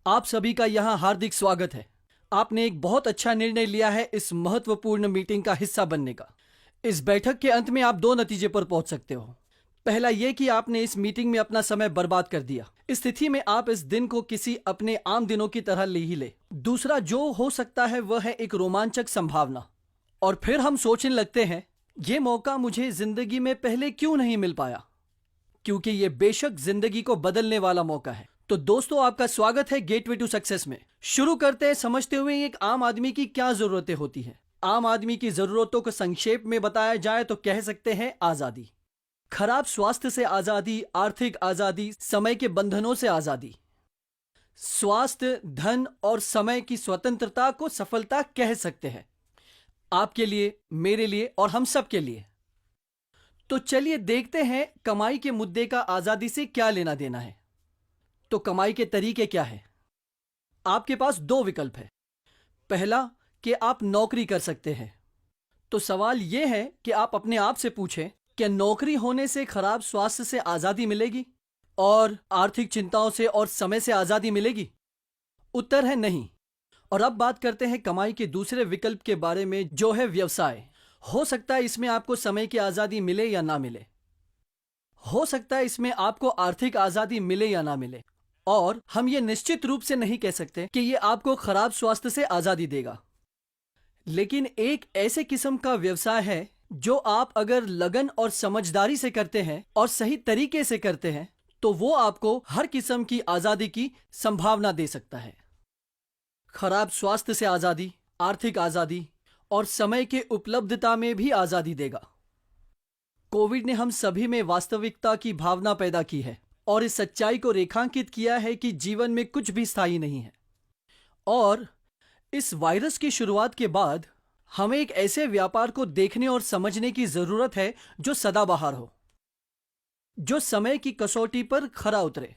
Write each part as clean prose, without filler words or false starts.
आप सभी का यहाँ हार्दिक स्वागत है। आपने एक बहुत अच्छा निर्णय लिया है इस महत्वपूर्ण मीटिंग का हिस्सा बनने का। इस बैठक के अंत में आप दो नतीजे पर पहुंच सकते हो। पहला ये कि आपने इस मीटिंग में अपना समय बर्बाद कर दिया। इस स्थिति में आप इस दिन को किसी अपने आम दिनों की तरह ले ही ले। दूसरा जो हो सकता है वह है एक रोमांचक संभावना। और फिर हम सोचने लगते हैं, ये मौका मुझे जिंदगी में पहले क्यों नहीं मिल पाया, क्योंकि ये बेशक जिंदगी को बदलने वाला मौका है। तो दोस्तों, आपका स्वागत है गेटवे टू सक्सेस में। शुरू करते हैं समझते हुए एक आम आदमी की क्या जरूरतें होती हैं। आम आदमी की जरूरतों को संक्षेप में बताया जाए तो कह सकते हैं आजादी, खराब स्वास्थ्य से आजादी, आर्थिक आजादी, समय के बंधनों से आजादी। स्वास्थ्य, धन और समय की स्वतंत्रता को सफलता कह सकते हैं, आपके लिए, मेरे लिए और हम सब के लिए। तो चलिए देखते हैं कमाई के मुद्दे का आजादी से क्या लेना देना है। तो कमाई के तरीके क्या है? आपके पास दो विकल्प है। पहला कि आप नौकरी कर सकते हैं। तो सवाल यह है कि आप अपने आप से पूछें, क्या नौकरी होने से खराब स्वास्थ्य से आजादी मिलेगी और आर्थिक चिंताओं से और समय से आजादी मिलेगी? उत्तर है नहीं। और अब बात करते हैं कमाई के दूसरे विकल्प के बारे में, जो है व्यवसाय। हो सकता है इसमें आपको समय की आजादी मिले या ना मिले, हो सकता है इसमें आपको आर्थिक आजादी मिले या ना मिले, और हम ये निश्चित रूप से नहीं कह सकते कि ये आपको खराब स्वास्थ्य से आजादी देगा। लेकिन एक ऐसे किस्म का व्यवसाय है जो आप अगर लगन और समझदारी से करते हैं और सही तरीके से करते हैं तो वो आपको हर किस्म की आजादी की संभावना दे सकता है। खराब स्वास्थ्य से आजादी, आर्थिक आजादी और समय के उपलब्धता में भी आजादी देगा। कोविड ने हम सभी में वास्तविकता की भावना पैदा की है और इस सच्चाई को रेखांकित किया है कि जीवन में कुछ भी स्थायी नहीं है। और इस वायरस की शुरुआत के बाद हमें एक ऐसे व्यापार को देखने और समझने की जरूरत है जो सदाबहार हो, जो समय की कसौटी पर खरा उतरे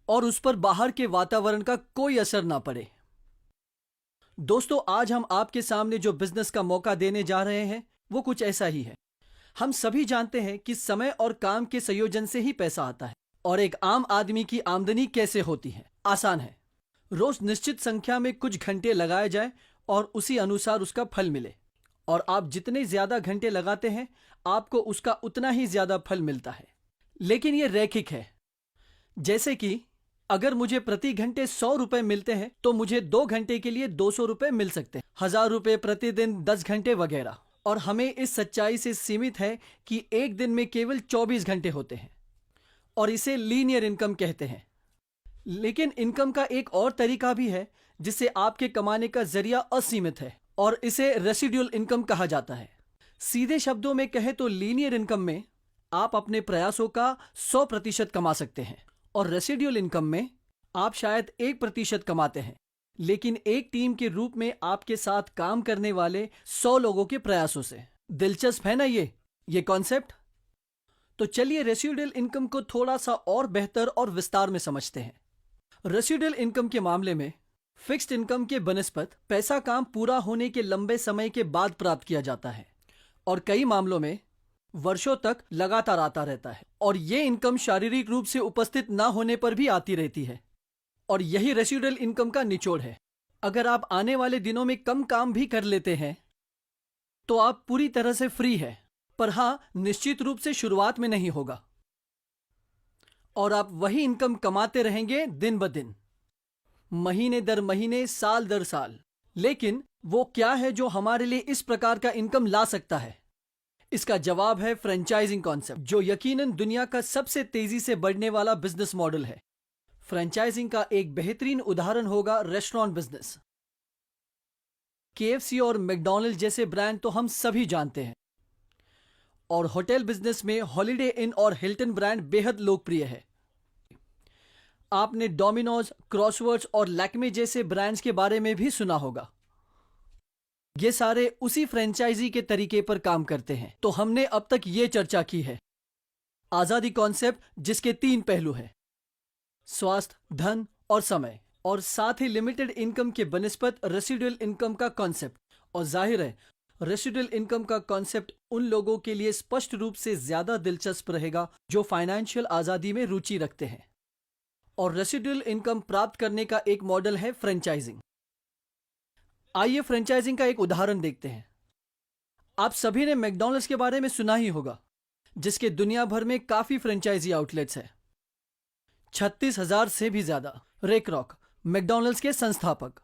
और उस पर बाहर के वातावरण का कोई असर ना पड़े। दोस्तों, आज हम आपके सामने जो बिजनेस का मौका देने जा रहे हैं वो कुछ ऐसा ही है। हम सभी जानते हैं कि समय और काम के संयोजन से ही पैसा आता है। और एक आम आदमी की आमदनी कैसे होती है? आसान है। रोज निश्चित संख्या में कुछ घंटे लगाए जाए और उसी अनुसार उसका फल मिले। और आप जितने ज्यादा घंटे लगाते हैं आपको उसका उतना ही ज्यादा फल मिलता है। लेकिन यह रैखिक है। जैसे कि अगर मुझे प्रति घंटे 100 रुपए मिलते हैं तो मुझे 2 घंटे के लिए 200 रुपए मिल सकते हैं, 1000 रुपए प्रतिदिन, 10 घंटे वगैरह। और हमें इस सच्चाई से सीमित है कि एक दिन में केवल 24 घंटे होते हैं और इसे लीनियर इनकम कहते हैं। लेकिन इनकम का एक और तरीका भी है जिससे आपके कमाने का जरिया असीमित है और इसे रेसिडुअल इनकम कहा जाता है। सीधे शब्दों में कहे तो लीनियर इनकम में आप अपने प्रयासों का 100% कमा सकते हैं और रेसिडुअल इनकम में आप शायद 1% कमाते हैं, लेकिन एक टीम के रूप में आपके साथ काम करने वाले 100 लोगों के प्रयासों से। दिलचस्प है ना ये कॉन्सेप्ट? तो चलिए रेसिडुअल इनकम को थोड़ा सा और बेहतर और विस्तार में समझते हैं। रेसिडुअल इनकम के मामले में फिक्स्ड इनकम के बनस्पत पैसा काम पूरा होने के लंबे समय के बाद प्राप्त किया जाता है और कई मामलों में वर्षों तक लगातार आता रहता है। और ये इनकम शारीरिक रूप से उपस्थित ना होने पर भी आती रहती है और यही रेसिडुअल इनकम का निचोड़ है। अगर आप आने वाले दिनों में कम काम भी कर लेते हैं तो आप पूरी तरह से फ्री है, पर हाँ, निश्चित रूप से शुरुआत में नहीं होगा और आप वही इनकम कमाते रहेंगे दिन ब दिन, महीने दर महीने, साल दर साल। लेकिन वो क्या है जो हमारे लिए इस प्रकार का इनकम ला सकता है? इसका जवाब है फ्रेंचाइजिंग कॉन्सेप्ट, जो यकीनन दुनिया का सबसे तेजी से बढ़ने वाला बिजनेस मॉडल है। फ्रेंचाइजिंग का एक बेहतरीन उदाहरण होगा रेस्टोरेंट बिजनेस। KFC और मैकडॉनल्ड जैसे ब्रांड तो हम सभी जानते हैं और होटल बिजनेस में हॉलिडे इन और हिल्टन ब्रांड बेहद लोकप्रिय है। आपने डोमिनोज, क्रॉसवर्ड्स और लैक्मे जैसे ब्रांड्स के बारे में भी सुना होगा। ये सारे उसी फ्रेंचाइजी के तरीके पर काम करते हैं। तो हमने अब तक ये चर्चा की है आजादी कॉन्सेप्ट, जिसके 3 पहलू हैं, स्वास्थ्य, धन और समय, और साथ ही लिमिटेड इनकम के बनस्पत रेसिडुअल इनकम का कॉन्सेप्ट। और जाहिर है रेसिडुअल इनकम का कॉन्सेप्ट उन लोगों के लिए स्पष्ट रूप से ज्यादा दिलचस्प रहेगा जो फाइनेंशियल आजादी में रुचि रखते हैं और रेसिडुअल इनकम प्राप्त करने का एक मॉडल है फ्रेंचाइजिंग। आइए फ्रेंचाइजिंग का एक उदाहरण देखते हैं। आप सभी ने मैकडॉनल्ड्स के बारे में सुना ही होगा, जिसके दुनिया भर में काफी फ्रेंचाइजी आउटलेट्स हैं। 36,000 से भी ज्यादा। रे क्रॉक, मैकडॉनल्ड्स के संस्थापक,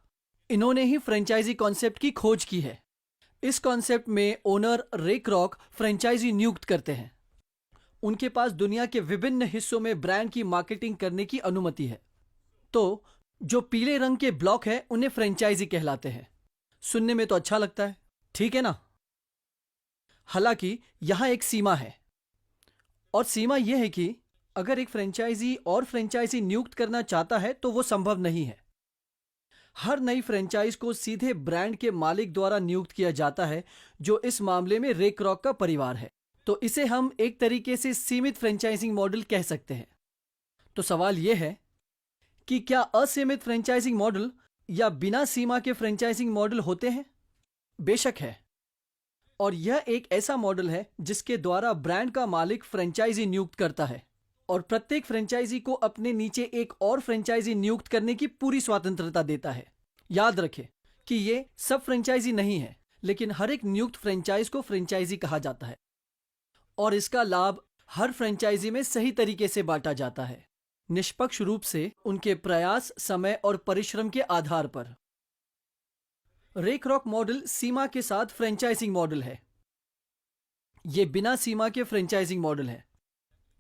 इन्होंने ही फ्रेंचाइजी कॉन्सेप्ट की खोज की है। इस कॉन्सेप्ट में ओनर रे क्रॉक फ्रेंचाइजी नियुक्त करते हैं। उनके पास दुनिया के विभिन्न हिस्सों में ब्रांड की मार्केटिंग करने की अनुमति है। तो जो पीले रंग के ब्लॉक है उन्हें फ्रेंचाइजी कहलाते हैं। सुनने में तो अच्छा लगता है, ठीक है ना? हालांकि यहां एक सीमा है, और सीमा यह है कि अगर एक फ्रेंचाइजी और फ्रेंचाइजी नियुक्त करना चाहता है तो वो संभव नहीं है। हर नई फ्रेंचाइज को सीधे ब्रांड के मालिक द्वारा नियुक्त किया जाता है, जो इस मामले में रे क्रॉक का परिवार है। तो इसे हम एक तरीके से सीमित फ्रेंचाइजिंग मॉडल कह सकते हैं। तो सवाल यह है कि क्या असीमित फ्रेंचाइजिंग मॉडल या बिना सीमा के फ्रेंचाइजिंग मॉडल होते हैं? बेशक है। और यह एक ऐसा मॉडल है जिसके द्वारा ब्रांड का मालिक फ्रेंचाइजी नियुक्त करता है और प्रत्येक फ्रेंचाइजी को अपने नीचे एक और फ्रेंचाइजी नियुक्त करने की पूरी स्वतंत्रता देता है। याद रखें कि ये सब फ्रेंचाइजी नहीं है, लेकिन हर एक नियुक्त फ्रेंचाइज को फ्रेंचाइजी कहा जाता है और इसका लाभ हर फ्रेंचाइजी में सही तरीके से बांटा जाता है, निष्पक्ष रूप से उनके प्रयास, समय और परिश्रम के आधार पर। रे क्रॉक मॉडल सीमा के साथ फ्रेंचाइजिंग मॉडल है। यह बिना सीमा के फ्रेंचाइजिंग मॉडल है।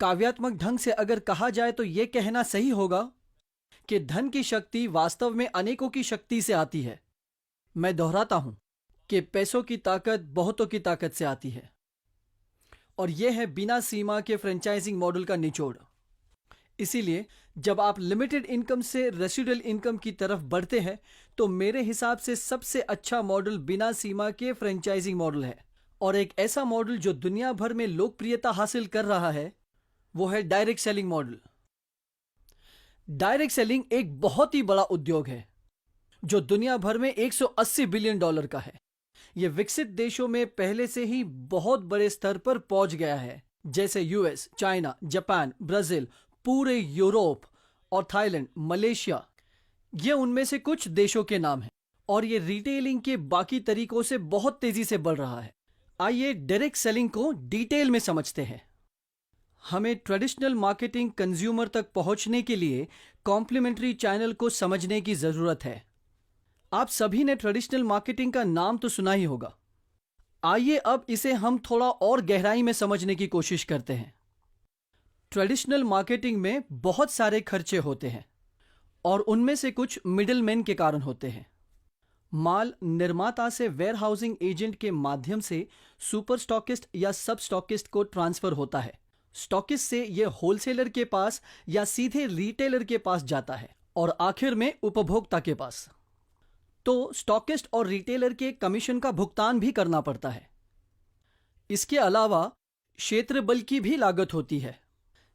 काव्यात्मक ढंग से अगर कहा जाए तो यह कहना सही होगा कि धन की शक्ति वास्तव में अनेकों की शक्ति से आती है। मैं दोहराता हूं कि पैसों की ताकत बहुतों की ताकत से आती है, और यह है बिना सीमा के फ्रेंचाइजिंग मॉडल का निचोड़। इसीलिए जब आप लिमिटेड इनकम से रेसिडुअल इनकम की तरफ बढ़ते हैं तो मेरे हिसाब से सबसे अच्छा मॉडल बिना सीमा के फ्रेंचाइजिंग मॉडल है। और एक ऐसा मॉडल जो दुनिया भर में लोकप्रियता हासिल कर रहा है वो है direct selling model. Direct selling एक बहुत ही बड़ा उद्योग है जो दुनिया भर में $180 बिलियन का है। यह विकसित देशों में पहले से ही बहुत बड़े स्तर पर पहुंच गया है, जैसे यूएस, चाइना, जापान, ब्राजील, पूरे यूरोप और थाईलैंड, मलेशिया। ये उनमें से कुछ देशों के नाम हैं, और ये रिटेलिंग के बाकी तरीकों से बहुत तेजी से बढ़ रहा है। आइए डायरेक्ट सेलिंग को डिटेल में समझते हैं। हमें ट्रेडिशनल मार्केटिंग कंज्यूमर तक पहुंचने के लिए कॉम्प्लीमेंट्री चैनल को समझने की जरूरत है। आप सभी ने ट्रेडिशनल मार्केटिंग का नाम तो सुना ही होगा। आइए अब इसे हम थोड़ा और गहराई में समझने की कोशिश करते हैं। ट्रेडिशनल मार्केटिंग में बहुत सारे खर्चे होते हैं और उनमें से कुछ मिडिलमैन के कारण होते हैं। माल निर्माता से वेयरहाउसिंग एजेंट के माध्यम से सुपर स्टॉकिस्ट या सब स्टॉकिस्ट को ट्रांसफर होता है। स्टॉकिस्ट से यह होलसेलर के पास या सीधे रिटेलर के पास जाता है और आखिर में उपभोक्ता के पास। तो स्टॉकिस्ट और रिटेलर के कमीशन का भुगतान भी करना पड़ता है। इसके अलावा क्षेत्र बल की भी लागत होती है,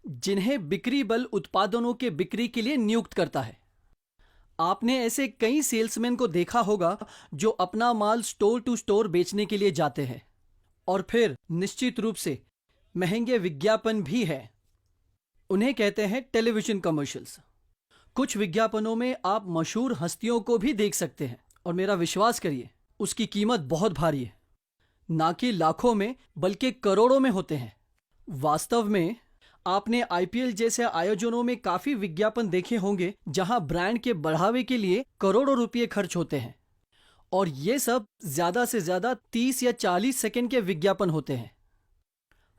जिन्हें बिक्री बल उत्पादनों के बिक्री के लिए नियुक्त करता है। आपने ऐसे कई सेल्समैन को देखा होगा जो अपना माल स्टोर टू स्टोर बेचने के लिए जाते हैं, और फिर निश्चित रूप से महंगे विज्ञापन भी है। उन्हें कहते हैं टेलीविजन कमर्शियल्स। कुछ विज्ञापनों में आप मशहूर हस्तियों को भी देख सकते हैं, और मेरा विश्वास करिए उसकी कीमत बहुत भारी है। ना कि लाखों में बल्कि करोड़ों में होते हैं। वास्तव में आपने आईपीएल जैसे आयोजनों में काफी विज्ञापन देखे होंगे जहां ब्रांड के बढ़ावे के लिए करोड़ों रुपए खर्च होते हैं, और ये सब ज्यादा से ज्यादा 30 या 40 सेकंड के विज्ञापन होते हैं।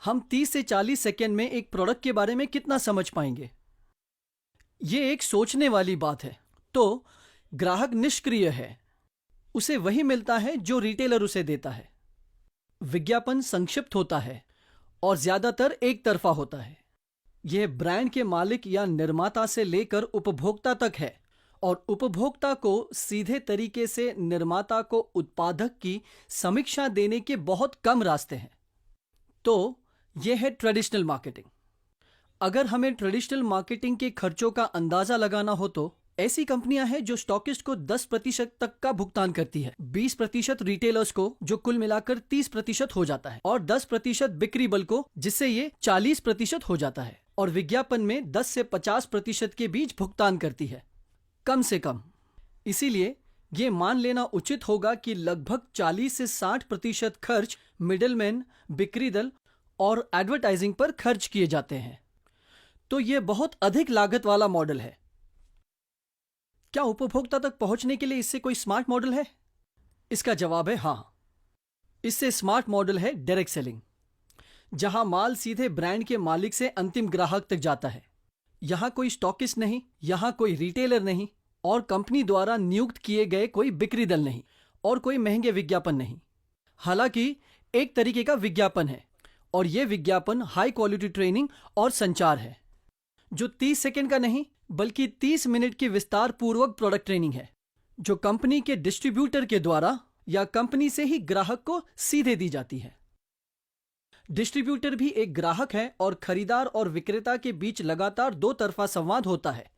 हम 30 से 40 सेकंड में एक प्रोडक्ट के बारे में कितना समझ पाएंगे? ये एक सोचने वाली बात है। तो ग्राहक निष्क्रिय है, उसे वही मिलता है जो रिटेलर उसे देता है। विज्ञापन संक्षिप्त होता है और ज्यादातर एक तरफा होता है। यह ब्रांड के मालिक या निर्माता से लेकर उपभोक्ता तक है, और उपभोक्ता को सीधे तरीके से निर्माता को उत्पादक की समीक्षा देने के बहुत कम रास्ते हैं। तो यह है ट्रेडिशनल मार्केटिंग। अगर हमें ट्रेडिशनल मार्केटिंग के खर्चों का अंदाजा लगाना हो तो ऐसी कंपनियां हैं जो स्टॉकिस्ट को 10% तक का भुगतान करती है, 20% रिटेलर्स को, जो कुल मिलाकर 30% हो जाता है, और 10% बिक्री बल को, जिससे ये 40% हो जाता है। और विज्ञापन में 10 से 50% के बीच भुगतान करती है, कम से कम। इसीलिए ये मान लेना उचित होगा कि लगभग 40 से 60% खर्च मिडलमैन, बिक्री दल और एडवर्टाइजिंग पर खर्च किए जाते हैं। तो ये बहुत अधिक लागत वाला मॉडल है। क्या उपभोक्ता तक पहुंचने के लिए इससे कोई स्मार्ट मॉडल है? इसका जवाब है हाँ। इससे स्मार्ट मॉडल है डायरेक्ट सेलिंग, जहां माल सीधे ब्रांड के मालिक से अंतिम ग्राहक तक जाता है। यहां कोई स्टॉकिस्ट नहीं, यहां कोई रिटेलर नहीं, और कंपनी द्वारा नियुक्त किए गए कोई बिक्री दल नहीं, और कोई महंगे विज्ञापन नहीं। हालांकि एक तरीके का विज्ञापन है, और यह विज्ञापन हाई क्वालिटी ट्रेनिंग और संचार है, जो 30 सेकंड का नहीं बल्कि 30 मिनट की विस्तार पूर्वक प्रोडक्ट ट्रेनिंग है, जो कंपनी के डिस्ट्रीब्यूटर के द्वारा या कंपनी से ही ग्राहक को सीधे दी जाती है। डिस्ट्रीब्यूटर भी एक ग्राहक है और खरीदार और विक्रेता के बीच लगातार दो तरफा संवाद होता है।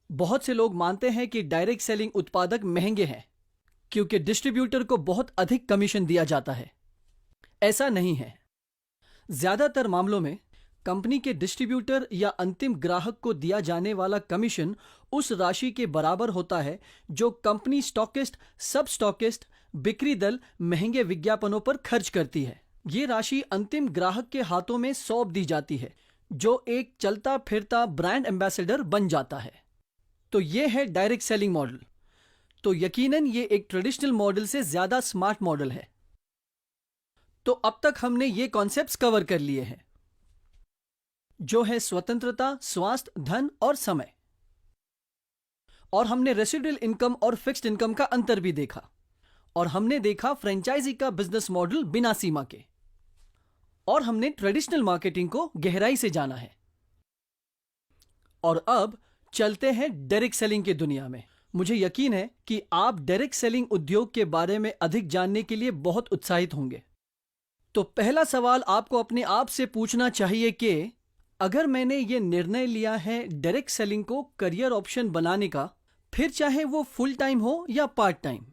बहुत से लोग मानते हैं कि डायरेक्ट सेलिंग उत्पादक महंगे हैं क्योंकि डिस्ट्रीब्यूटर को बहुत अधिक कमीशन दिया जाता है। ऐसा नहीं है। ज्यादातर मामलों में कंपनी के डिस्ट्रीब्यूटर या अंतिम ग्राहक को दिया जाने वाला कमीशन उस राशि के बराबर होता है जो कंपनी स्टॉकिस्ट, सब स्टॉकिस्ट, बिक्री दल महंगे विज्ञापनों पर खर्च करती है। ये राशि अंतिम ग्राहक के हाथों में सौंप दी जाती है, जो एक चलता फिरता ब्रांड एम्बेसडर बन जाता है। तो ये है डायरेक्ट सेलिंग मॉडल। तो यकीनन ये एक ट्रेडिशनल मॉडल से ज्यादा स्मार्ट मॉडल है। तो अब तक हमने ये कॉन्सेप्ट्स कवर कर लिए हैं, जो है स्वतंत्रता, स्वास्थ्य, धन और समय। और हमने रेसिडुअल इनकम और फिक्स्ड इनकम का अंतर भी देखा, और हमने देखा फ्रेंचाइजी का बिजनेस मॉडल बिना सीमा के, और हमने ट्रेडिशनल मार्केटिंग को गहराई से जाना है। और अब चलते हैं डायरेक्ट सेलिंग की दुनिया में। मुझे यकीन है कि आप डायरेक्ट सेलिंग उद्योग के बारे में अधिक जानने के लिए बहुत उत्साहित होंगे। तो पहला सवाल आपको अपने आप से पूछना चाहिए कि अगर मैंने ये निर्णय लिया है डायरेक्ट सेलिंग को करियर ऑप्शन बनाने का, फिर चाहे वो फुल टाइम हो या पार्ट टाइम,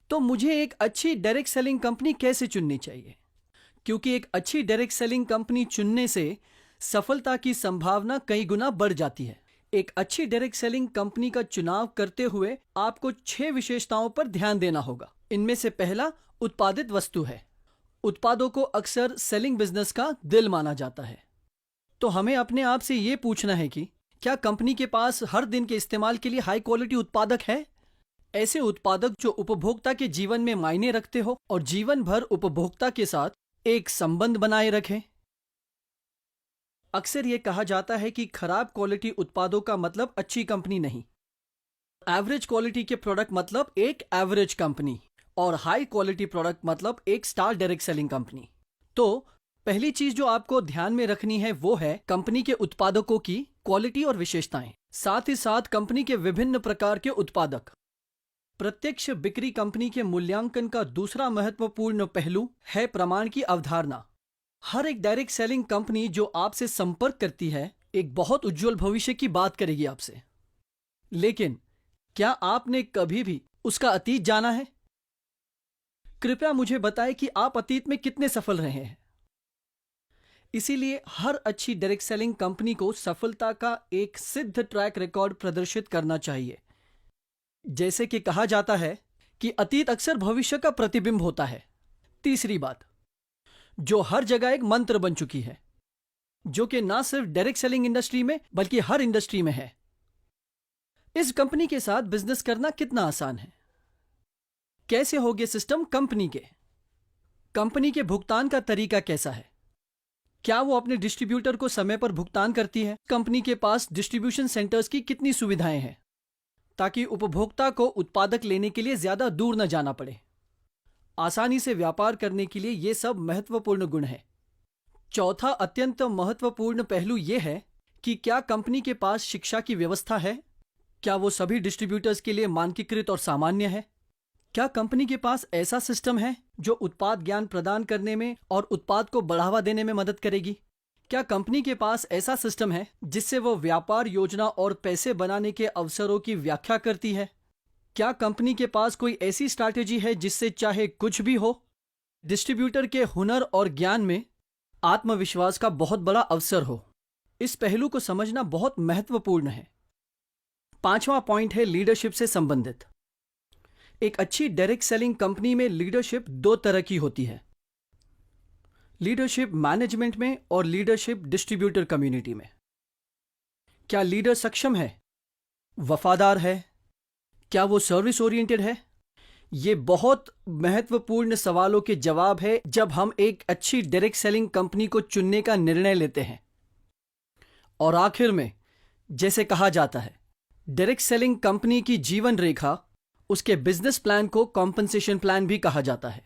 तो मुझे एक अच्छी डायरेक्ट सेलिंग कंपनी कैसे चुननी चाहिए? क्योंकि एक अच्छी डायरेक्ट सेलिंग कंपनी चुनने से सफलता की संभावना कई गुना बढ़ जाती है। एक अच्छी डायरेक्ट सेलिंग कंपनी का चुनाव करते हुए आपको 6 विशेषताओं पर ध्यान देना होगा। इनमें से पहला उत्पादित वस्तु है। उत्पादों को अक्सर सेलिंग बिजनेस का दिल माना जाता है। तो हमें अपने आप से ये पूछना है कि क्या कंपनी के पास हर दिन के इस्तेमाल के लिए हाई क्वालिटी उत्पादक है? ऐसे उत्पादक जो उपभोक्ता के जीवन में मायने रखते हो और जीवन भर उपभोक्ता के साथ एक संबंध बनाए रखें। अक्सर यह कहा जाता है कि खराब क्वालिटी उत्पादों का मतलब अच्छी कंपनी नहीं। एवरेज क्वालिटी के प्रोडक्ट मतलब एक एवरेज कंपनी, और हाई क्वालिटी प्रोडक्ट मतलब एक स्टार डायरेक्ट सेलिंग कंपनी। तो पहली चीज जो आपको ध्यान में रखनी है वो है कंपनी के उत्पादकों की क्वालिटी और विशेषताएं, साथ ही साथ कंपनी के विभिन्न प्रकार के उत्पादक। प्रत्यक्ष बिक्री कंपनी के मूल्यांकन का दूसरा महत्वपूर्ण पहलू है प्रमाण की अवधारणा। हर एक डायरेक्ट सेलिंग कंपनी जो आपसे संपर्क करती है एक बहुत उज्जवल भविष्य की बात करेगी आपसे, लेकिन क्या आपने कभी भी उसका अतीत जाना है? कृपया मुझे बताएं कि आप अतीत में कितने सफल रहे हैं। इसीलिए हर अच्छी डायरेक्ट सेलिंग कंपनी को सफलता का एक सिद्ध ट्रैक रिकॉर्ड प्रदर्शित करना चाहिए। जैसे कि कहा जाता है कि अतीत अक्सर भविष्य का प्रतिबिंब होता है। तीसरी बात, जो हर जगह एक मंत्र बन चुकी है, जो कि ना सिर्फ डायरेक्ट सेलिंग इंडस्ट्री में बल्कि हर इंडस्ट्री में है। इस कंपनी के साथ बिजनेस करना कितना आसान है? कैसे होगे सिस्टम कंपनी के? कंपनी के भुगतान का तरीका कैसा है? क्या वो अपने डिस्ट्रीब्यूटर को समय पर भुगतान करती है? कंपनी के पास डिस्ट्रीब्यूशन सेंटर्स की कितनी सुविधाएं हैं ताकि उपभोक्ता को उत्पादक लेने के लिए ज्यादा दूर न जाना पड़े? आसानी से व्यापार करने के लिए ये सब महत्वपूर्ण गुण है। चौथा अत्यंत महत्वपूर्ण पहलू यह है कि क्या कंपनी के पास शिक्षा की व्यवस्था है? क्या वो सभी डिस्ट्रीब्यूटर्स के लिए मानकीकृत और सामान्य है? क्या कंपनी के पास ऐसा सिस्टम है जो उत्पाद ज्ञान प्रदान करने में और उत्पाद को बढ़ावा देने में मदद करेगी? क्या कंपनी के पास ऐसा सिस्टम है जिससे वो व्यापार योजना और पैसे बनाने के अवसरों की व्याख्या करती है? क्या कंपनी के पास कोई ऐसी स्ट्रैटेजी है जिससे चाहे कुछ भी हो, डिस्ट्रीब्यूटर के हुनर और ज्ञान में आत्मविश्वास का बहुत बड़ा अवसर हो? इस पहलू को समझना बहुत महत्वपूर्ण है। 5वां पॉइंट है लीडरशिप से संबंधित। एक अच्छी डायरेक्ट सेलिंग कंपनी में लीडरशिप दो तरह की होती है, लीडरशिप मैनेजमेंट में और लीडरशिप डिस्ट्रीब्यूटर कम्युनिटी में। क्या लीडर सक्षम है, वफादार है, क्या वो सर्विस ओरिएंटेड है? ये बहुत महत्वपूर्ण सवालों के जवाब है जब हम एक अच्छी डायरेक्ट सेलिंग कंपनी को चुनने का निर्णय लेते हैं। और आखिर में, जैसे कहा जाता है, डायरेक्ट सेलिंग कंपनी की जीवन रेखा, उसके बिजनेस प्लान को कॉम्पनसेशन प्लान भी कहा जाता है।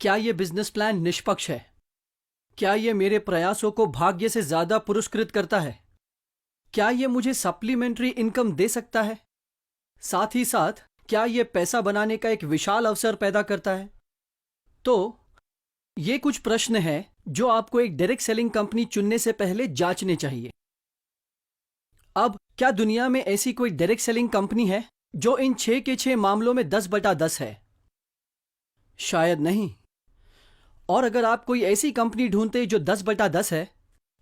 क्या यह बिजनेस प्लान निष्पक्ष है? क्या यह मेरे प्रयासों को भाग्य से ज्यादा पुरस्कृत करता है? क्या यह मुझे सप्लीमेंट्री इनकम दे सकता है? साथ ही साथ क्या यह पैसा बनाने का एक विशाल अवसर पैदा करता है? तो ये कुछ प्रश्न हैं जो आपको एक डायरेक्ट सेलिंग कंपनी चुनने से पहले जांचने चाहिए। अब क्या दुनिया में ऐसी कोई डायरेक्ट सेलिंग कंपनी है जो इन 6 के 6 मामलों में 10/10 है? शायद नहीं। और अगर आप कोई ऐसी कंपनी ढूंढते जो 10/10 है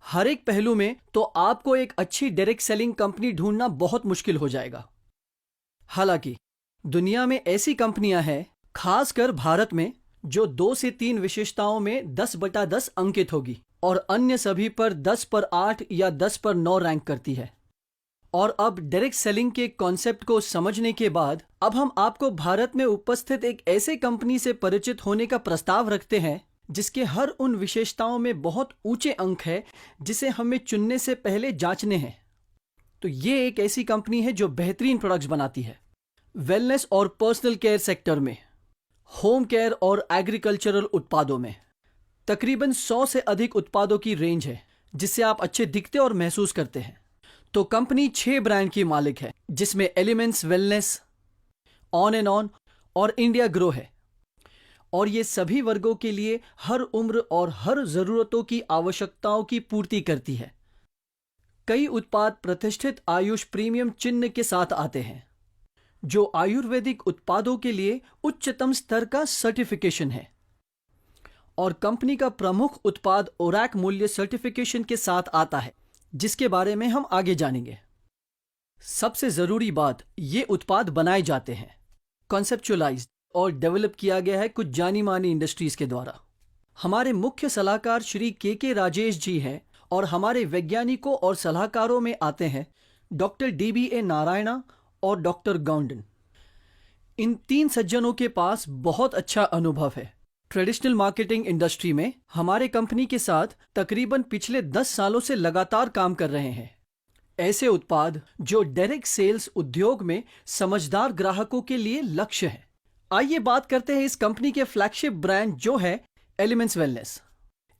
हर एक पहलू में, तो आपको एक अच्छी डायरेक्ट सेलिंग कंपनी ढूंढना बहुत मुश्किल हो जाएगा। हालांकि दुनिया में ऐसी कंपनियां हैं, खासकर भारत में, जो 2 से 3 विशेषताओं में 10/10 अंकित होगी और अन्य सभी पर 10 पर 8 या 10 पर 9 रैंक करती है। और अब डायरेक्ट सेलिंग के कॉन्सेप्ट को समझने के बाद अब हम आपको भारत में उपस्थित एक ऐसे कंपनी से परिचित होने का प्रस्ताव रखते हैं जिसके हर उन विशेषताओं में बहुत ऊंचे अंक है जिसे हमें चुनने से पहले जांचने हैं। तो ये एक ऐसी कंपनी है जो बेहतरीन प्रोडक्ट्स बनाती है वेलनेस और पर्सनल केयर सेक्टर में, होम केयर और एग्रीकल्चरल उत्पादों में। तकरीबन 100 से अधिक उत्पादों की रेंज है जिससे आप अच्छे दिखते और महसूस करते हैं। तो कंपनी 6 ब्रांड की मालिक है जिसमें elements wellness, on and on और इंडिया ग्रो है। और ये सभी वर्गों के लिए हर उम्र और हर जरूरतों की आवश्यकताओं की पूर्ति करती है। कई उत्पाद प्रतिष्ठित आयुष प्रीमियम चिन्ह के साथ आते हैं जो आयुर्वेदिक उत्पादों के लिए उच्चतम स्तर का सर्टिफिकेशन है। और कंपनी का प्रमुख उत्पाद ओरैक मूल्य सर्टिफिकेशन के साथ आता है जिसके बारे में हम आगे जानेंगे। सबसे जरूरी बात, ये उत्पाद बनाए जाते हैं, कॉन्सेप्चुअलाइज्ड और डेवलप किया गया है कुछ जानी मानी इंडस्ट्रीज के द्वारा। हमारे मुख्य सलाहकार श्री के राजेश जी हैं और हमारे वैज्ञानिकों और सलाहकारों में आते हैं डॉक्टर DBA नारायणा और डॉक्टर गौंडन। इन 3 सज्जनों के पास बहुत अच्छा अनुभव है ट्रेडिशनल मार्केटिंग इंडस्ट्री में। हमारे कंपनी के साथ तकरीबन पिछले 10 सालों से लगातार काम कर रहे हैं। ऐसे उत्पाद जो डायरेक्ट सेल्स उद्योग में समझदार ग्राहकों के लिए लक्ष्य है। आइए बात करते हैं इस कंपनी के फ्लैगशिप ब्रांड जो है एलिमेंट्स वेलनेस।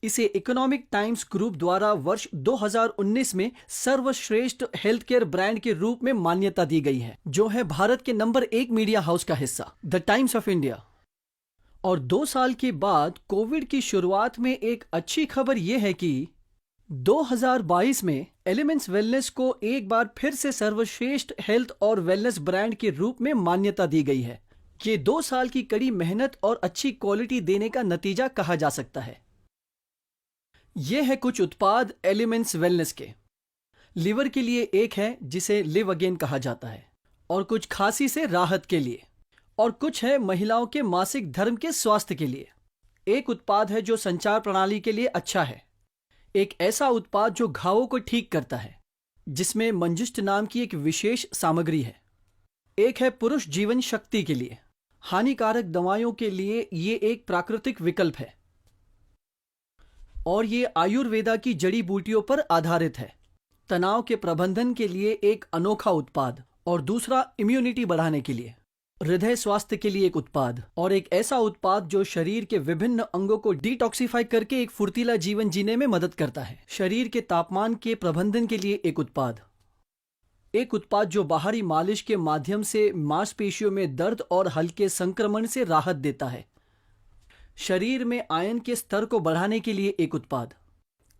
इसे इकोनॉमिक टाइम्स ग्रुप द्वारा वर्ष 2019 में सर्वश्रेष्ठ हेल्थ केयर ब्रांड के रूप में मान्यता दी गई है, जो है भारत के नंबर 1 मीडिया हाउस का हिस्सा, द टाइम्स ऑफ इंडिया। और 2 साल के बाद कोविड की शुरुआत में एक अच्छी खबर यह है कि 2022 में एलिमेंट्स वेलनेस को एक बार फिर से सर्वश्रेष्ठ हेल्थ और वेलनेस ब्रांड के रूप में मान्यता दी गई है। ये 2 साल की कड़ी मेहनत और अच्छी क्वालिटी देने का नतीजा कहा जा सकता है। यह है कुछ उत्पाद एलिमेंट्स वेलनेस के। लिवर के लिए एक है जिसे लिव अगेन कहा जाता है, और कुछ खांसी से राहत के लिए, और कुछ है महिलाओं के मासिक धर्म के स्वास्थ्य के लिए। एक उत्पाद है जो संचार प्रणाली के लिए अच्छा है, एक ऐसा उत्पाद जो घावों को ठीक करता है जिसमें मंजिष्ठ नाम की एक विशेष सामग्री है। एक है पुरुष जीवन शक्ति के लिए, हानिकारक दवाइयों के लिए ये एक प्राकृतिक विकल्प है, और ये आयुर्वेदा की जड़ी बूटियों पर आधारित है। तनाव के प्रबंधन के लिए एक अनोखा उत्पाद, और दूसरा इम्यूनिटी बढ़ाने के लिए, हृदय स्वास्थ्य के लिए एक उत्पाद, और एक ऐसा उत्पाद जो शरीर के विभिन्न अंगों को डिटॉक्सिफाई करके एक फुर्तीला जीवन जीने में मदद करता है। शरीर के तापमान के प्रबंधन के लिए एक उत्पाद, एक उत्पाद जो बाहरी मालिश के माध्यम से मांसपेशियों में दर्द और हल्के संक्रमण से राहत देता है। शरीर में आयन के स्तर को बढ़ाने के लिए एक उत्पाद,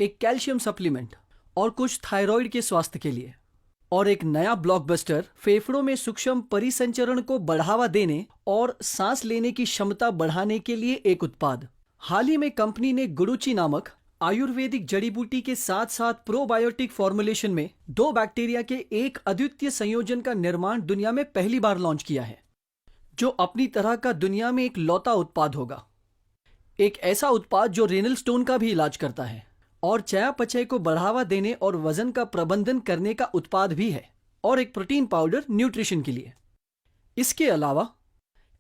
एक कैल्शियम सप्लीमेंट, और कुछ थायराइड के स्वास्थ्य के लिए, और एक नया ब्लॉकबस्टर फेफड़ों में सूक्ष्म परिसंचरण को बढ़ावा देने और सांस लेने की क्षमता बढ़ाने के लिए एक उत्पाद। हाल ही में कंपनी ने गुडुची नामक आयुर्वेदिक जड़ी बूटी के साथ साथ प्रोबायोटिक फॉर्मुलेशन में 2 बैक्टीरिया के एक अद्वितीय संयोजन का निर्माण दुनिया में पहली बार लॉन्च किया है, जो अपनी तरह का दुनिया में एक लौता उत्पाद होगा। एक ऐसा उत्पाद जो रेनल स्टोन का भी इलाज करता है और चयापचय को बढ़ावा देने और वजन का प्रबंधन करने का उत्पाद भी है, और एक प्रोटीन पाउडर न्यूट्रिशन के लिए। इसके अलावा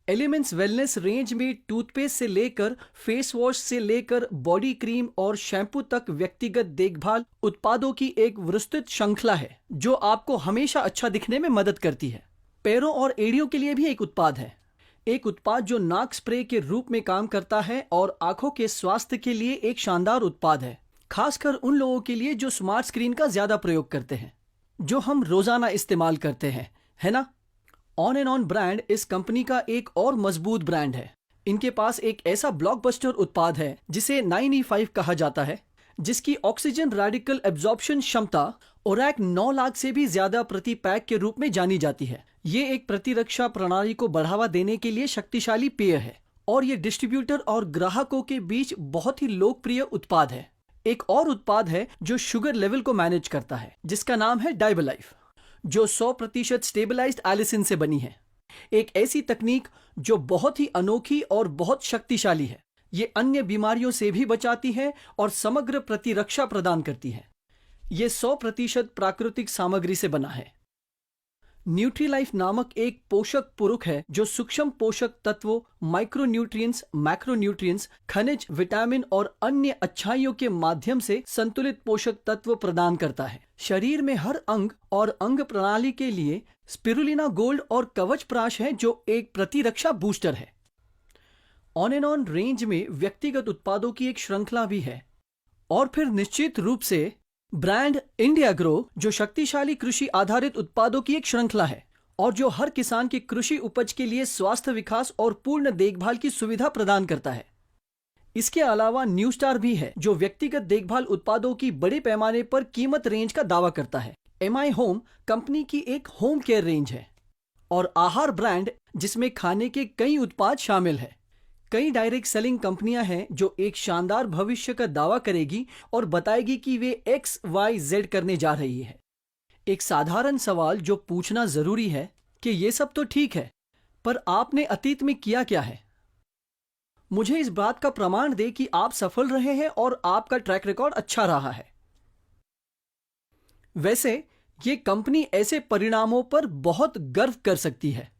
एलिमेंट्स वेलनेस रेंज में टूथपेस्ट से लेकर फेस वॉश से लेकर बॉडी क्रीम और शैम्पू तक व्यक्तिगत देखभाल उत्पादों की एक विस्तृत श्रृंखला है, जो आपको हमेशा अच्छा दिखने में मदद करती है। पैरों और एड़ियों के लिए भी एक उत्पाद है, एक उत्पाद जो नाक स्प्रे के रूप में काम करता है और आंखों के स्वास्थ्य के लिए एक शानदार उत्पाद है, खासकर उन लोगों के लिए जो स्मार्ट स्क्रीन का ज्यादा प्रयोग करते हैं, जो हम रोजाना इस्तेमाल करते हैं, है ना? ऑन एंड ऑन ब्रांड इस कंपनी का एक और मजबूत ब्रांड है। इनके पास एक ऐसा ब्लॉकबस्टर उत्पाद है जिसे 9E5 कहा जाता है, जिसकी ऑक्सीजन रेडिकल एब्जॉर्प्शन क्षमता ओरैक 9 लाख से भी ज्यादा प्रति पैक के रूप में जानी जाती है। ये एक प्रतिरक्षा प्रणाली को बढ़ावा देने के लिए शक्तिशाली पेय है और ये डिस्ट्रीब्यूटर और ग्राहकों के बीच बहुत ही लोकप्रिय उत्पाद है। एक और उत्पाद है जो शुगर लेवल को मैनेज करता है, जिसका नाम है डाइबलाइफ, जो 100% स्टेबलाइज्ड एलिसिन से बनी है। एक ऐसी तकनीक जो बहुत ही अनोखी और बहुत शक्तिशाली है। ये अन्य बीमारियों से भी बचाती है और समग्र प्रतिरक्षा प्रदान करती है। ये 100% प्राकृतिक सामग्री से बना है। न्यूट्रीलाइफ नामक एक पोषक पूरक है जो सूक्ष्म पोषक तत्वों, माइक्रोन्यूट्रिएंट्स, मैक्रोन्यूट्रिएंट्स, खनिज, विटामिन और अन्य अच्छाइयों के माध्यम से संतुलित पोषक तत्व प्रदान करता है। शरीर में हर अंग और अंग प्रणाली के लिए स्पिरुलिना गोल्ड और कवच प्राश है, जो एक प्रतिरक्षा बूस्टर है। ऑन एंड ऑन रेंज में व्यक्तिगत उत्पादों की एक श्रृंखला भी है, और फिर निश्चित रूप से ब्रांड इंडिया ग्रो, जो शक्तिशाली कृषि आधारित उत्पादों की एक श्रृंखला है और जो हर किसान की कृषि उपज के लिए स्वास्थ्य विकास और पूर्ण देखभाल की सुविधा प्रदान करता है। इसके अलावा न्यू स्टार भी है, जो व्यक्तिगत देखभाल उत्पादों की बड़े पैमाने पर कीमत रेंज का दावा करता है। एमआई होम कंपनी की एक होम केयर रेंज है और आहार ब्रांड, जिसमें खाने के कई उत्पाद शामिल है। कई डायरेक्ट सेलिंग कंपनियां हैं जो एक शानदार भविष्य का दावा करेगी और बताएगी कि वे XYZ करने जा रही है। एक साधारण सवाल जो पूछना जरूरी है कि ये सब तो ठीक है, पर आपने अतीत में किया क्या है? मुझे इस बात का प्रमाण दे कि आप सफल रहे हैं और आपका ट्रैक रिकॉर्ड अच्छा रहा है। वैसे ये कंपनी ऐसे परिणामों पर बहुत गर्व कर सकती है।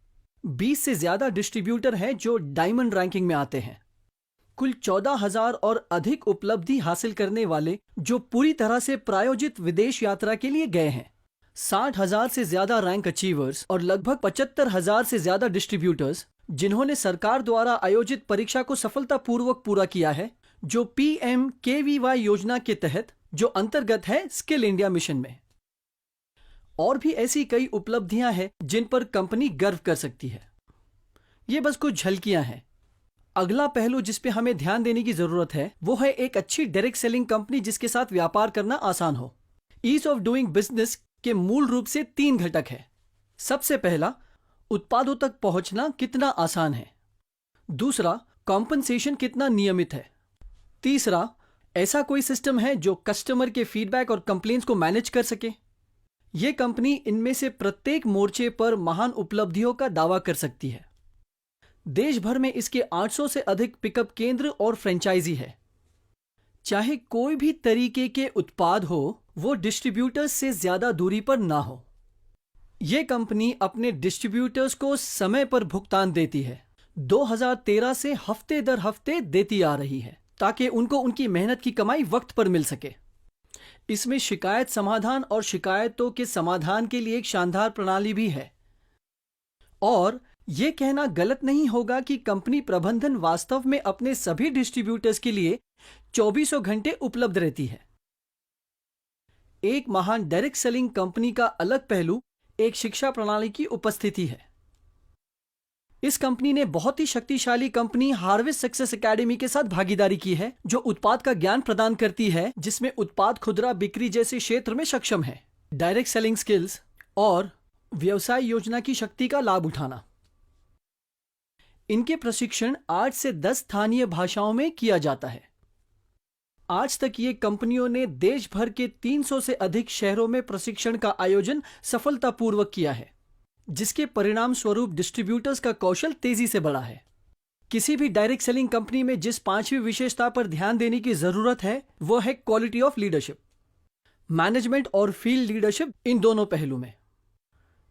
20 से ज्यादा डिस्ट्रीब्यूटर हैं जो डायमंड रैंकिंग में आते हैं। कुल 14,000 और अधिक उपलब्धि हासिल करने वाले जो पूरी तरह से प्रायोजित विदेश यात्रा के लिए गए हैं। 60,000 से ज्यादा रैंक अचीवर्स और लगभग 75,000 से ज्यादा डिस्ट्रीब्यूटर्स जिन्होंने सरकार द्वारा आयोजित परीक्षा को सफलतापूर्वक पूरा किया है, जो PMKVY योजना के तहत, जो अंतर्गत है स्किल इंडिया मिशन में। और भी ऐसी कई उपलब्धियां हैं जिन पर कंपनी गर्व कर सकती है। ये बस कुछ झलकियां हैं। अगला पहलू जिस पे हमें ध्यान देने की जरूरत है वो है एक अच्छी डायरेक्ट सेलिंग कंपनी जिसके साथ व्यापार करना आसान हो। ईज ऑफ डूइंग बिजनेस के मूल रूप से 3 घटक है। सबसे पहला, उत्पादों तक पहुंचना कितना आसान है। दूसरा, कॉम्पनसेशन कितना नियमित है। तीसरा, ऐसा कोई सिस्टम है जो कस्टमर के फीडबैक और कंप्लेंट्स को मैनेज कर सके। ये कंपनी इनमें से प्रत्येक मोर्चे पर महान उपलब्धियों का दावा कर सकती है। देश भर में इसके 800 से अधिक पिकअप केंद्र और फ्रेंचाइजी है। चाहे कोई भी तरीके के उत्पाद हो, वो डिस्ट्रीब्यूटर्स से ज्यादा दूरी पर ना हो। ये कंपनी अपने डिस्ट्रीब्यूटर्स को समय पर भुगतान देती है। 2013 से हफ्ते दर हफ्ते देती आ रही है ताकि उनको उनकी मेहनत की कमाई वक्त पर मिल सके। इसमें शिकायत समाधान और शिकायतों के समाधान के लिए एक शानदार प्रणाली भी है। और यह कहना गलत नहीं होगा कि कंपनी प्रबंधन वास्तव में अपने सभी डिस्ट्रीब्यूटर्स के लिए 24 घंटे उपलब्ध रहती है। एक महान डायरेक्ट सेलिंग कंपनी का अलग पहलू एक शिक्षा प्रणाली की उपस्थिति है। इस कंपनी ने बहुत ही शक्तिशाली कंपनी हार्वेस्ट सक्सेस एकेडमी के साथ भागीदारी की है, जो उत्पाद का ज्ञान प्रदान करती है, जिसमें उत्पाद खुदरा बिक्री जैसे क्षेत्र में सक्षम है। डायरेक्ट सेलिंग स्किल्स और व्यवसाय योजना की शक्ति का लाभ उठाना। इनके प्रशिक्षण 8 से 10 स्थानीय भाषाओं में किया जाता है। आज तक ये कंपनियों ने देश भर के 300 से अधिक शहरों में प्रशिक्षण का आयोजन सफलतापूर्वक किया है, जिसके परिणाम स्वरूप डिस्ट्रीब्यूटर्स का कौशल तेजी से बढ़ा है। किसी भी डायरेक्ट सेलिंग कंपनी में जिस पांचवी विशेषता पर ध्यान देने की जरूरत है वो है क्वालिटी ऑफ लीडरशिप। मैनेजमेंट और फील्ड लीडरशिप, इन दोनों पहलू में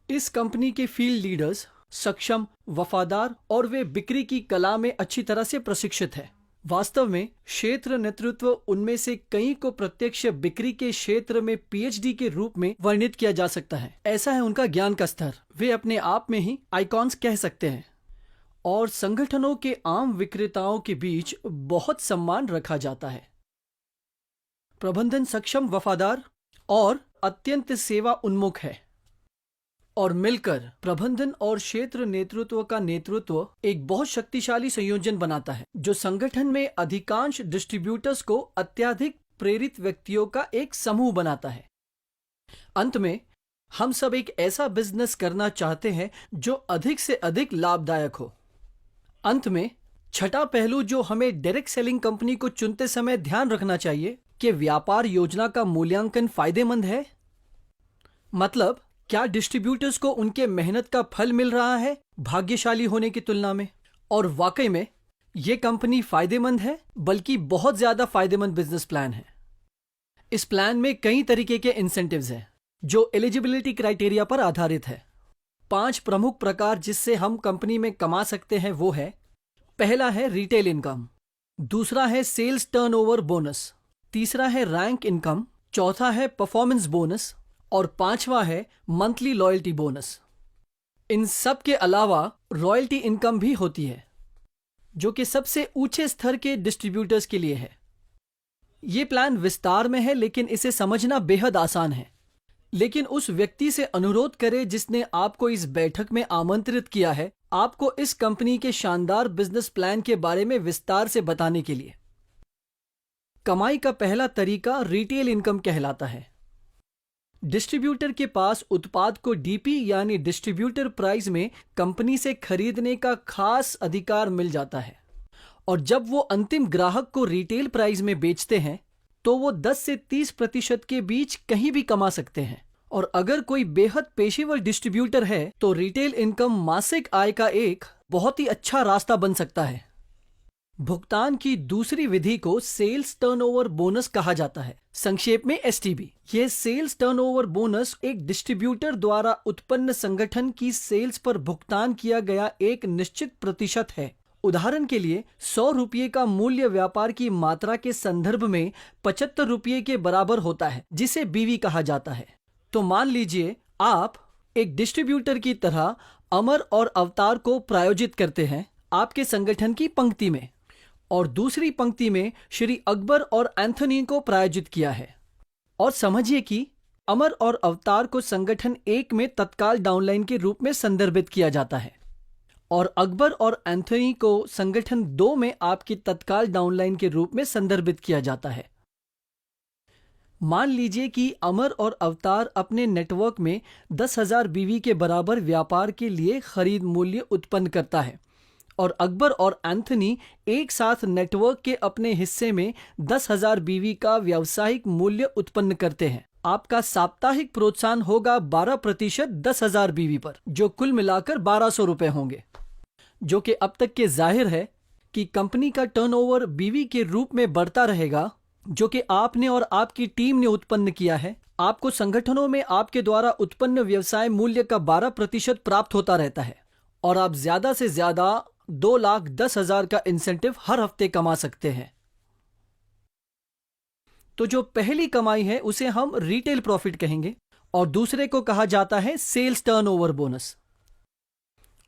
इस कंपनी के फील्ड लीडर्स सक्षम, वफादार और वे बिक्री की कला में अच्छी तरह से प्रशिक्षित है। वास्तव में क्षेत्र नेतृत्व उनमें से कई को प्रत्यक्ष बिक्री के क्षेत्र में पीएचडी के रूप में वर्णित किया जा सकता है। ऐसा है उनका ज्ञान का स्तर, वे अपने आप में ही आइकॉन्स कह सकते हैं और संगठनों के आम विक्रेताओं के बीच बहुत सम्मान रखा जाता है। प्रबंधन सक्षम, वफादार और अत्यंत सेवा उन्मुख है और मिलकर प्रबंधन और क्षेत्र नेतृत्व का नेतृत्व एक बहुत शक्तिशाली संयोजन बनाता है जो संगठन में अधिकांश डिस्ट्रीब्यूटर्स को अत्यधिक प्रेरित व्यक्तियों का एक समूह बनाता है। अंत में हम सब एक ऐसा बिजनेस करना चाहते हैं जो अधिक से अधिक लाभदायक हो। अंत में छठा पहलू जो हमें डायरेक्ट सेलिंग कंपनी को चुनते समय ध्यान रखना चाहिए कि व्यापार योजना का मूल्यांकन फायदेमंद है। मतलब क्या डिस्ट्रीब्यूटर्स को उनके मेहनत का फल मिल रहा है भाग्यशाली होने की तुलना में, और वाकई में यह कंपनी फायदेमंद है, बल्कि बहुत ज्यादा फायदेमंद बिजनेस प्लान है। इस प्लान में कई तरीके के इंसेंटिव्स हैं जो एलिजिबिलिटी क्राइटेरिया पर आधारित है। 5 प्रमुख प्रकार जिससे हम कंपनी में कमा सकते हैं वो है, पहला है रिटेल इनकम, दूसरा है सेल्स टर्नओवर बोनस, तीसरा है रैंक इनकम, चौथा है परफॉर्मेंस बोनस और पांचवा है मंथली लॉयल्टी बोनस। इन सब के अलावा रॉयल्टी इनकम भी होती है जो कि सबसे ऊंचे स्तर के डिस्ट्रीब्यूटर्स के लिए है। ये प्लान विस्तार में है लेकिन इसे समझना बेहद आसान है। लेकिन उस व्यक्ति से अनुरोध करें जिसने आपको इस बैठक में आमंत्रित किया है आपको इस कंपनी के शानदार बिजनेस प्लान के बारे में विस्तार से बताने के लिए। कमाई का पहला तरीका रिटेल इनकम कहलाता है। डिस्ट्रीब्यूटर के पास उत्पाद को डीपी यानी डिस्ट्रीब्यूटर प्राइस में कंपनी से खरीदने का खास अधिकार मिल जाता है और जब वो अंतिम ग्राहक को रिटेल प्राइस में बेचते हैं तो वो 10 से 30% के बीच कहीं भी कमा सकते हैं। और अगर कोई बेहद पेशेवर डिस्ट्रीब्यूटर है तो रिटेल इनकम मासिक आय का एक बहुत ही अच्छा रास्ता बन सकता है। भुगतान की दूसरी विधि को सेल्स टर्नओवर बोनस कहा जाता है, संक्षेप में एसटीबी। यह सेल्स टर्नओवर बोनस एक डिस्ट्रीब्यूटर द्वारा उत्पन्न संगठन की सेल्स पर भुगतान किया गया एक निश्चित प्रतिशत है। उदाहरण के लिए 100 रुपये का मूल्य व्यापार की मात्रा के संदर्भ में 75 रुपये के बराबर होता है, जिसे बीवी कहा जाता है। तो मान लीजिए आप एक डिस्ट्रीब्यूटर की तरह अमर और अवतार को प्रायोजित करते हैं आपके संगठन की पंक्ति में और दूसरी पंक्ति में श्री अकबर और एंथनी को प्रायोजित किया है। और समझिए कि अमर और अवतार को संगठन 1 में तत्काल डाउनलाइन के रूप में संदर्भित किया जाता है और अकबर और एंथनी को संगठन 2 में आपकी तत्काल डाउनलाइन के रूप में संदर्भित किया जाता है। मान लीजिए कि अमर और अवतार अपने नेटवर्क में 10,000 बीवी के बराबर व्यापार के लिए खरीद मूल्य उत्पन्न करता है और अकबर और एंथनी एक साथ नेटवर्क के अपने हिस्से में 10,000 बीवी का व्यावसायिक मूल्य उत्पन्न करते हैं। आपका साप्ताहिक प्रोत्साहन होगा 12% 10,000 बीवी पर, जो कुल मिलाकर 1,200 रुपए होंगे, जो कि अब तक के जाहिर है कि कंपनी का टर्नओवर बीवी के रूप में बढ़ता रहेगा, जो कि आपने और आपकी टीम ने उत्पन्न किया है। आपको संगठनों में आपके द्वारा उत्पन्न व्यवसाय मूल्य का 12% प्राप्त होता रहता है और आप ज्यादा से ज्यादा 2,10,000 का इंसेंटिव हर हफ्ते कमा सकते हैं। तो जो पहली कमाई है उसे हम रिटेल प्रॉफिट कहेंगे और दूसरे को कहा जाता है सेल्स टर्नओवर बोनस।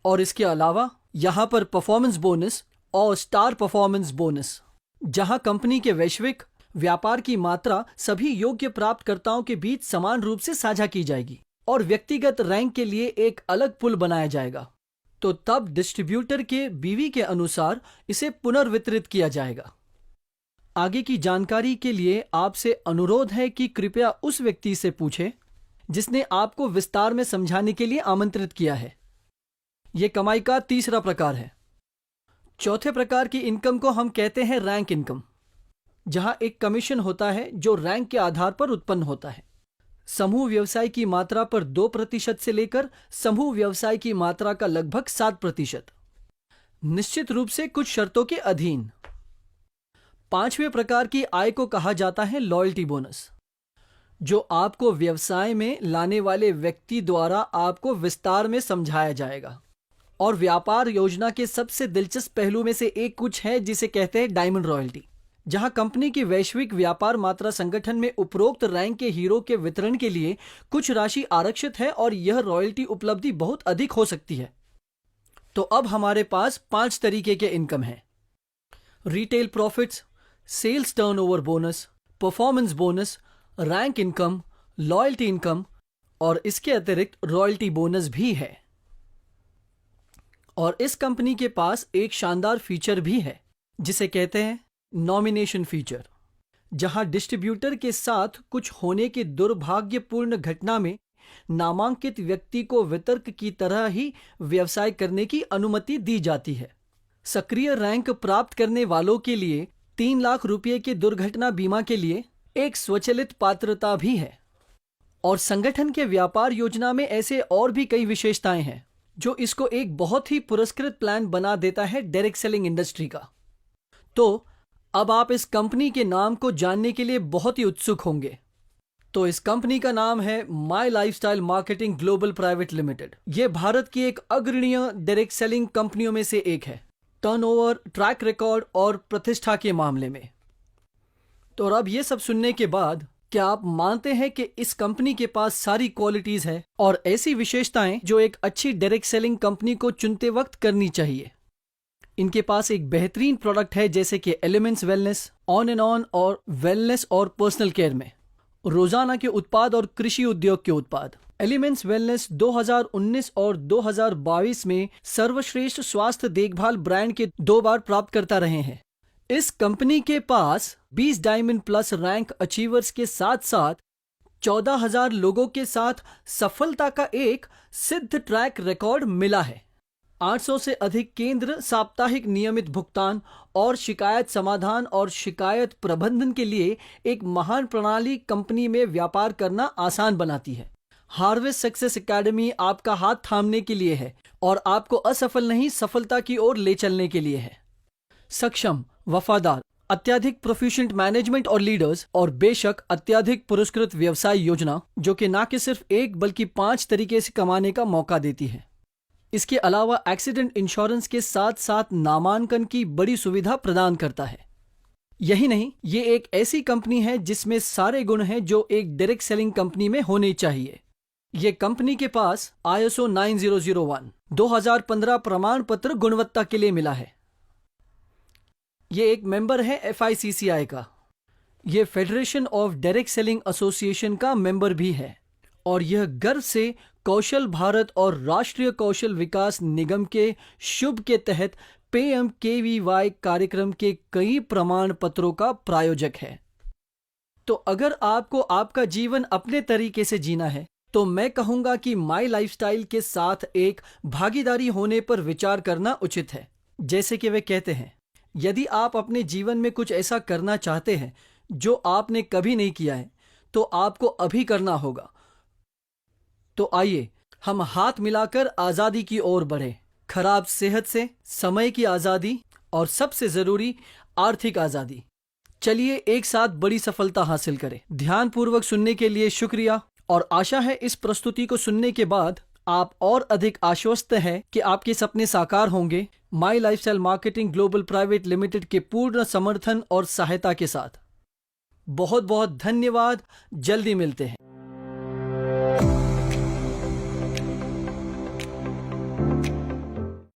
और इसके अलावा यहां पर परफॉर्मेंस बोनस और स्टार परफॉर्मेंस बोनस, जहां कंपनी के वैश्विक व्यापार की मात्रा सभी योग्य प्राप्तकर्ताओं के बीच समान रूप से साझा की जाएगी और व्यक्तिगत रैंक के लिए एक अलग पुल बनाया जाएगा। तो तब डिस्ट्रीब्यूटर के बीवी के अनुसार इसे पुनर्वितरित किया जाएगा। आगे की जानकारी के लिए आपसे अनुरोध है कि कृपया उस व्यक्ति से पूछें जिसने आपको विस्तार में समझाने के लिए आमंत्रित किया है। यह कमाई का तीसरा प्रकार है। चौथे प्रकार की इनकम को हम कहते हैं रैंक इनकम। जहां एक कमीशन होता है जो रैंक के आधार पर उत्पन्न होता है। समूह व्यवसाय की मात्रा पर 2% से लेकर समूह व्यवसाय की मात्रा का लगभग 7%, निश्चित रूप से कुछ शर्तों के अधीन। पांचवें प्रकार की आय को कहा जाता है लॉयल्टी बोनस, जो आपको व्यवसाय में लाने वाले व्यक्ति द्वारा आपको विस्तार में समझाया जाएगा। और व्यापार योजना के सबसे दिलचस्प पहलू में से एक कुछ है जिसे कहते हैं डायमंड रॉयल्टी, जहां कंपनी की वैश्विक व्यापार मात्रा संगठन में उपरोक्त रैंक के हीरो के वितरण के लिए कुछ राशि आरक्षित है और यह रॉयल्टी उपलब्धि बहुत अधिक हो सकती है। तो अब हमारे पास 5 तरीके के इनकम हैं: retail profits, sales turnover bonus, performance bonus, rank income, loyalty income और इसके अतिरिक्त रॉयल्टी बोनस भी है। और इस कंपनी के पास एक शानदार फीचर भी है जिसे कहते हैं नॉमिनेशन फीचर, जहां डिस्ट्रीब्यूटर के साथ कुछ होने की दुर्भाग्यपूर्ण घटना में नामांकित व्यक्ति को वितरक की तरह ही व्यवसाय करने की अनुमति दी जाती है। सक्रिय रैंक प्राप्त करने वालों के लिए 3 लाख रुपए के दुर्घटना बीमा के लिए एक स्वचालित पात्रता भी है। और संगठन के व्यापार योजना में ऐसे और भी कई विशेषताएं हैं जो इसको एक बहुत ही पुरस्कृत प्लान बना देता है डायरेक्ट सेलिंग इंडस्ट्री का। तो अब आप इस कंपनी के नाम को जानने के लिए बहुत ही उत्सुक होंगे। तो इस कंपनी का नाम है my lifestyle marketing global private limited. यह भारत की एक अग्रणीय डायरेक्ट सेलिंग कंपनियों में से एक है, टर्नओवर, ट्रैक रिकॉर्ड और प्रतिष्ठा के मामले में। तो अब ये सब सुनने के बाद क्या आप मानते हैं कि इस कंपनी के पास सारी क्वालिटीज है और ऐसी विशेषताएं जो एक अच्छी डायरेक्ट सेलिंग कंपनी को चुनते वक्त करनी चाहिए? इनके पास एक बेहतरीन प्रोडक्ट है जैसे कि elements wellness, on and on और वेलनेस और पर्सनल केयर में रोजाना के उत्पाद और कृषि उद्योग के उत्पाद। एलिमेंट्स वेलनेस 2019 और 2022 में सर्वश्रेष्ठ स्वास्थ्य देखभाल ब्रांड के 2 बार प्राप्त करता रहे हैं। इस कंपनी के पास 20 डायमंड प्लस रैंक अचीवर्स के साथ साथ 14,000 लोगों के साथ सफलता का एक सिद्ध ट्रैक रिकॉर्ड मिला है। 800 से अधिक केंद्र साप्ताहिक नियमित भुगतान और शिकायत समाधान और शिकायत प्रबंधन के लिए एक महान प्रणाली कंपनी में व्यापार करना आसान बनाती है। हार्वेस्ट सक्सेस एकेडमी आपका हाथ थामने के लिए है और आपको असफल नहीं सफलता की ओर ले चलने के लिए है। सक्षम, वफादार, अत्याधिक प्रोफिशिएंट मैनेजमेंट और लीडर्स और बेशक अत्याधिक पुरस्कृत व्यवसाय योजना जो कि न कि सिर्फ एक बल्कि 5 तरीके से कमाने का मौका देती है। इसके अलावा एक्सीडेंट इंश्योरेंस के साथ साथ नामांकन की बड़ी सुविधा प्रदान करता है। यही नहीं, ये एक ऐसी कंपनी है जिसमें सारे गुण हैं जो एक डायरेक्ट सेलिंग कंपनी में होने चाहिए। ये कंपनी के पास ISO 9001 2015 प्रमाण पत्र गुणवत्ता के लिए मिला है। ये एक मेंबर है FICCI का। ये federation of direct selling association का मेंबर भी है और यह गर्व से कौशल भारत और राष्ट्रीय कौशल विकास निगम के शुभ के तहत PMKVY कार्यक्रम के कई प्रमाण पत्रों का प्रायोजक है। तो अगर आपको आपका जीवन अपने तरीके से जीना है तो मैं कहूंगा कि माई लाइफस्टाइल के साथ एक भागीदारी होने पर विचार करना उचित है। जैसे कि वे कहते हैं, यदि आप अपने जीवन में कुछ ऐसा करना चाहते हैं जो आपने कभी नहीं किया है तो आपको अभी करना होगा। तो आइए हम हाथ मिलाकर आजादी की ओर बढ़े, खराब सेहत से, समय की आजादी और सबसे जरूरी आर्थिक आजादी। चलिए एक साथ बड़ी सफलता हासिल करें। ध्यानपूर्वक सुनने के लिए शुक्रिया और आशा है इस प्रस्तुति को सुनने के बाद आप और अधिक आश्वस्त हैं कि आपके सपने साकार होंगे my lifestyle marketing global private limited के पूर्ण समर्थन और सहायता के साथ। बहुत बहुत धन्यवाद। जल्दी मिलते हैं।